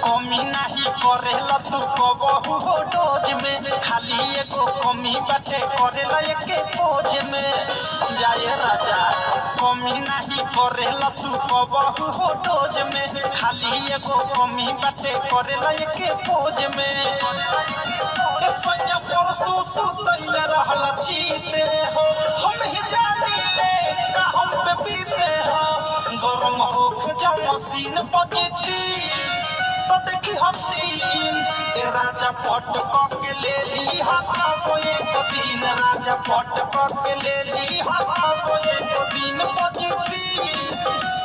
कमी नाही करेला तू कबहू हो डोज में, खाली एगो कमी बाटे करेला एके पोज में। जाए राजा कमी नहीं करेला तू कबहू हो डोज में, खाली एगो कमी बाटे करेला एके पोज में। सैया परसों सुतैले रहल चीते हो, हम ही जानिले का हम पे बीते हो। गरम होख जा मशीन बजती तो देखी हसीन, ए राजा पट के ले ली हाथ को एक दिन। राजा पट के ले ली हाथ को एक दिन बजती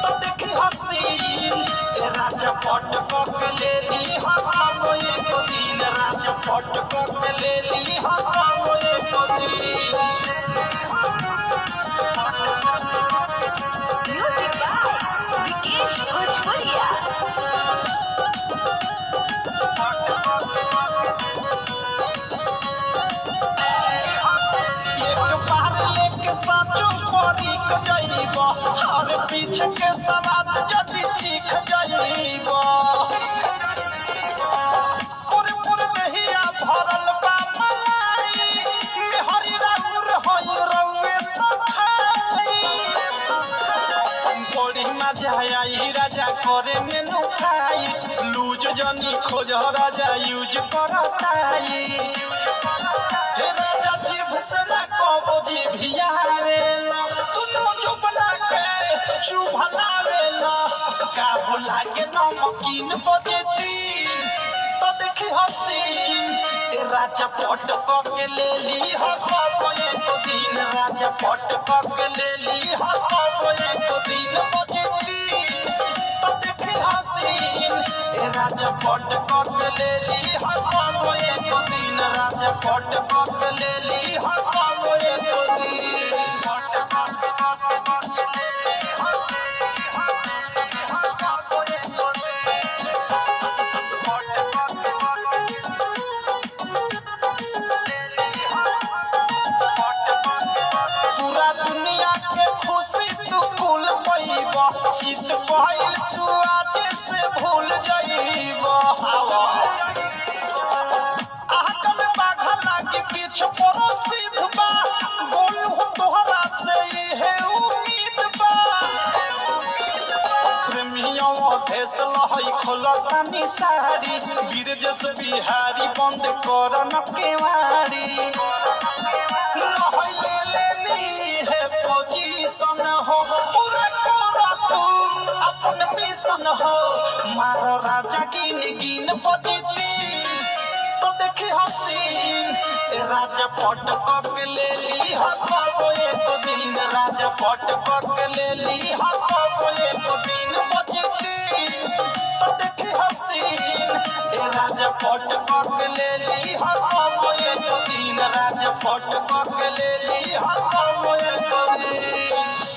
तो देखी हसीन, ए राजा पट के ले ली हाथ को एक दिन। राजा पट के ले ली हाथ को एक दिन। Music by Vikesh Bhojpuria. जाइब और पीछे के सवाद जदि चीख जाइब। पूरे पूरे दहिया भरल बा मलाई, हरी राउर होई रउए तो खाई। बड़ी मजा आई राजा करे मेनू खाई, लूज जनी खोज राजा यूज करताई। राजा जीभ से ना कबो जीभिया आवेला, का भुला के नमकीन बजती तो देखी हसीन, ए राजा पट के ले ली हक एक दिन। राजा पट के ले ली हक एक दिन बजती तो देखी हसीन, ए राजा पट के ले ली हक एक दिन। राजा पट के ले ली हक एक दिन। पूरा दुनिया के खुशी तू भूल पैब, चित भइल तू आज से भूल जाइब। आजल बाघा लागी पीछे पड़ो सिद्ध बा, बोलू तोहरा से इहे उम्मीद बा। प्रेमियों देश लहई खोलतानी साड़ी, गिरजस बिहारी बंद कर न केवाड़ी। अपन मिशन हो मारो राजा गिन गिन बजती तो देखी हसीन, ए राजा पट के ले ली हक एक दिन। राजा पट के ले ली हक एक दिन बजती तो देखी हसीन, ए राजा पट के ले ली हक एक दिन। राजा पट के ले ली हक एक दिन।